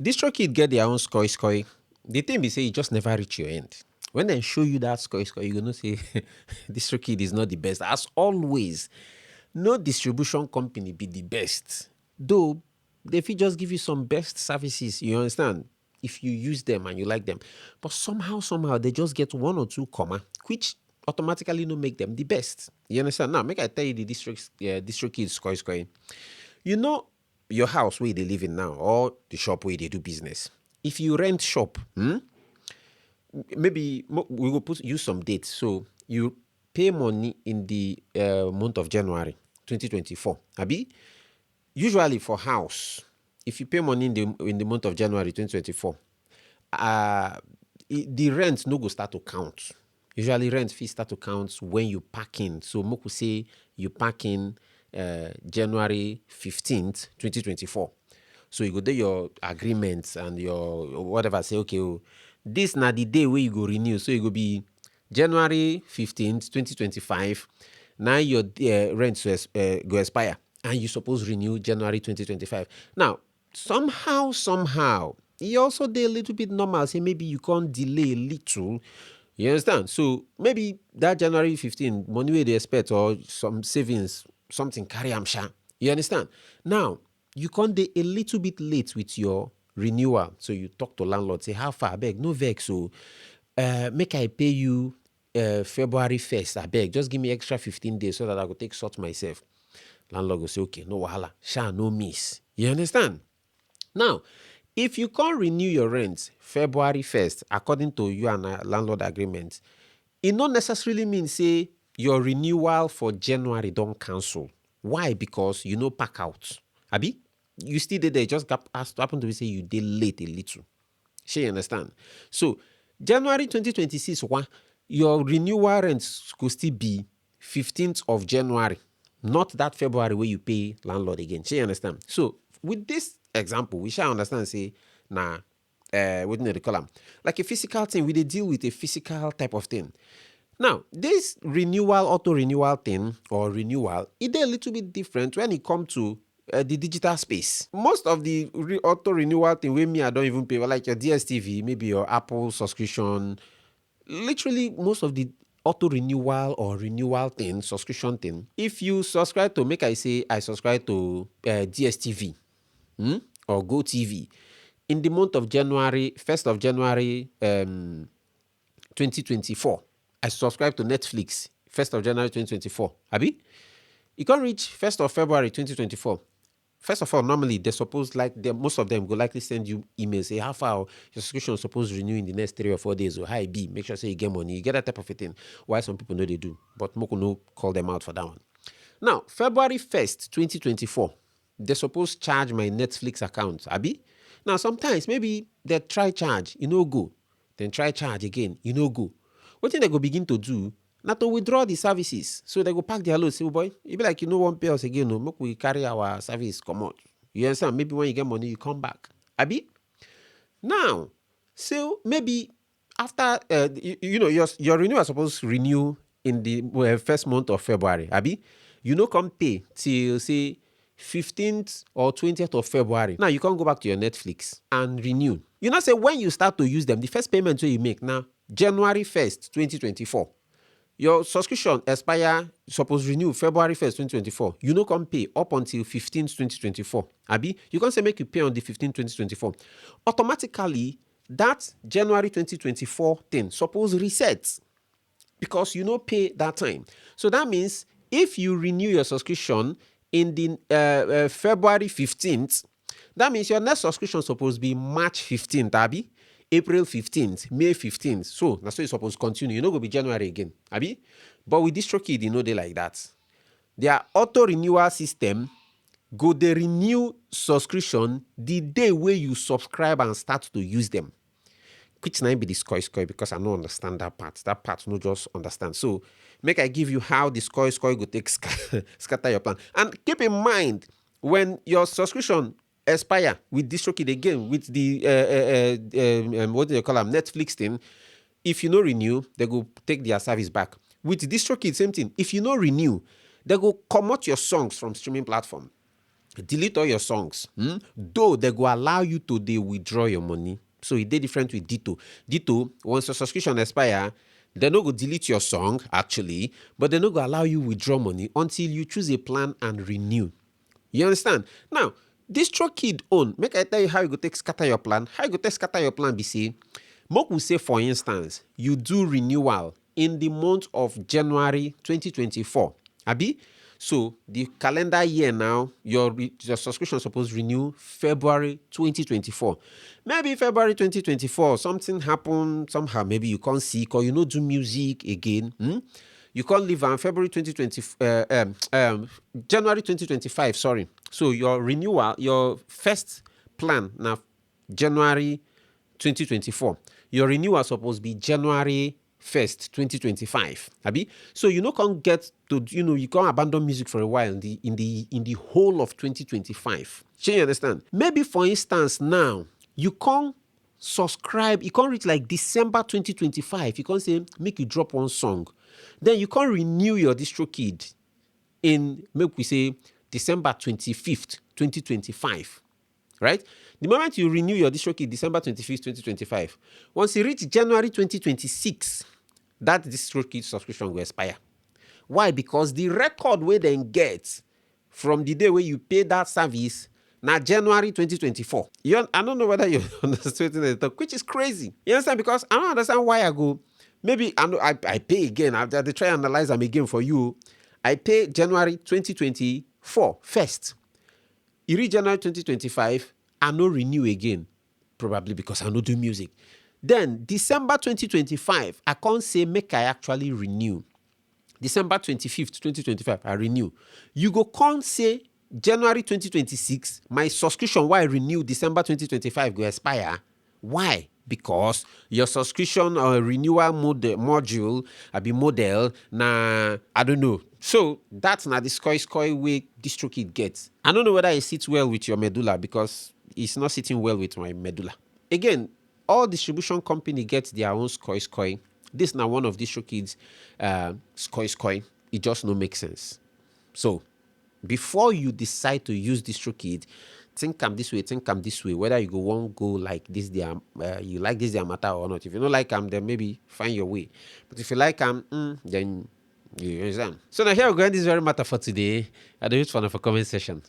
Distrokid get their own score. The thing be say you just never reach your end. When they show you that score, you gonna say Distrokid is not the best. As always, no distribution company be the best. Though they fit just give you some best services, you understand? If you use them and you like them. But somehow, they just get one or two comma, which automatically no make them the best. You understand? Now, make I tell you the Distrokid score. You know your house where they live in now, or the shop where they do business. If you rent shop, maybe we will use some dates. So you pay money in the month of January 2024. Abi, usually for house, if you pay money in the month of January 2024, the rent no go start to count. Usually rent fee start to count when you pack in. So Moku say you pack in January 15th, 2024. So you go do your agreements and your whatever. Say, okay, this na the day where you go renew. So it go be January 15th, 2025. Now your rent go expire. And you suppose renew January 2025. Now, somehow, e also dey a little bit normal. Say maybe you can't delay a little. You understand? So maybe that January 15 money wey dey expect or some savings, something carry am sha. You understand? Now, you can't dey a little bit late with your renewal. So you talk to landlord, say, how far? Abeg, no vex. So make I pay you February 1st. Abeg, just give me extra 15 days so that I go take sort myself. Landlord go say, okay, no wahala, sha no miss. You understand? Now, if you can't renew your rent February 1st, according to you and landlord agreement, it not necessarily mean say your renewal for January don't cancel. Why? Because you no pack out. Abi, you still did there, just happen to be say you did late a little. She understand? So January 2026, your renewal rent could still be 15th of January, not that February where you pay landlord again. She understand? So with this example, we shall understand, say, what do they call them? Like a physical thing, we dey deal with a physical type of thing. Now, this auto renewal thing or renewal, it is a little bit different when it comes to the digital space. Most of the auto renewal thing with me, I don't even pay, like your DSTV, maybe your Apple subscription. Literally, most of the auto renewal or renewal thing, subscription thing, if you subscribe to, make I say, I subscribe to DSTV or Go TV in the month of January, 1st of January 2024, I subscribe to Netflix 1st of January 2024. Abi, you can't reach 1st of February 2024. First of all, normally they're supposed, like most of them go likely send you emails, say how far your subscription is supposed to renew in the next 3 or 4 days, or hi B, make sure say you get money. You get that type of a thing. Why some people know they do, but Moko no call them out for that one. Now, February 1st, 2024, they're supposed to charge my Netflix account, Abi. Now, sometimes maybe they try charge, you know go. Then try charge again, you know go. What thing they go begin to do? Not to withdraw the services. So they go pack their load, say, oh boy, it be like you no want pay us again, no, make we carry our service come out. You understand? Maybe when you get money, you come back. Abi? Now, so maybe after, your renewal is supposed to renew in the first month of February. Abi? You no come pay till, say, 15th or 20th of February. Now, you can't go back to your Netflix and renew. You know, say when you start to use them, the first payment you make now, January 1st, 2024. Your subscription expire, suppose renew February 1st, 2024. You no come pay up until 15th, 2024. Abi, you can say make you pay on the 15th, 2024. Automatically, that January 2024 thing suppose reset because you no pay that time. So that means if you renew your subscription in the February 15th, that means your next subscription supposed to be March 15th, Abi. April 15th, May 15th. So that's why it's supposed to continue. You know, go be January again. Abi? But with Distrokid, you know they like that. Their auto renewal system go they renew subscription the day where you subscribe and start to use them. Which now be the score because I don't understand that part. That part no just understand. So make I give you how the score go take scatter your plan. And keep in mind when your subscription expire with Distrokid again with the what do you call them, Netflix thing. If you no renew, they go take their service back. With Distrokid, same thing. If you no renew, they go comot your songs from streaming platform. delete all your songs. Though they go allow you to withdraw your money. So it did different with Ditto. Ditto, once your subscription expire, they no go delete your song actually, but they no go allow you withdraw money until you choose a plan and renew. You understand? Now, Distrokid own, make I tell you how you go take scatter your plan. How you go take scatter your plan be say, Mok will say, for instance, you do renewal in the month of January 2024. Abi? So the calendar year now, your subscription is supposed to renew February 2024. Maybe February 2024, something happened somehow. Maybe you can't see or you know do music again. You can't live on February 2020, January 2025, sorry. So your renewal, your first plan now, January 2024. Your renewal supposed to be January 1st, 2025. Abi? So you know can't get to, you can't abandon music for a while in the whole of 2025. Shall you understand? Maybe for instance now, you can't subscribe, you can't reach like December 2025. You can't say, make you drop one song. Then you can't renew your Distrokid in, make we say, December 25th, 2025. Right? The moment you renew your Distrokid December 25th, 2025, once you reach January 2026, that Distrokid subscription will expire. Why? Because the record where then get from the day where you pay that service now January 2024. I don't know whether you understand the talk, which is crazy. You understand? Because I don't understand why I go. Maybe I pay again. After they try and analyze them again for you. I pay January 2024 first. You reach January 2025, I no renew again. Probably because I no do music. Then December 2025, I can't say make I actually renew. December 25th, 2025, I renew. You go can't say January 2026, my subscription why I renew December 2025 go expire. Why? Because your subscription or renewal module, I be model, na I don't know. So that's not the scoy way Distrokid gets. I don't know whether it sits well with your medulla because it's not sitting well with my medulla. Again, all distribution company gets their own scoy. This now one of Distrokid's scoy. It just no make sense. So before you decide to use Distrokid, think this way, whether you won't go like this, you like this, their matter or not. If you don't like them, then maybe find your way. But if you like them, then you understand. So now here we go. This very matter for today. I do it for the comment session.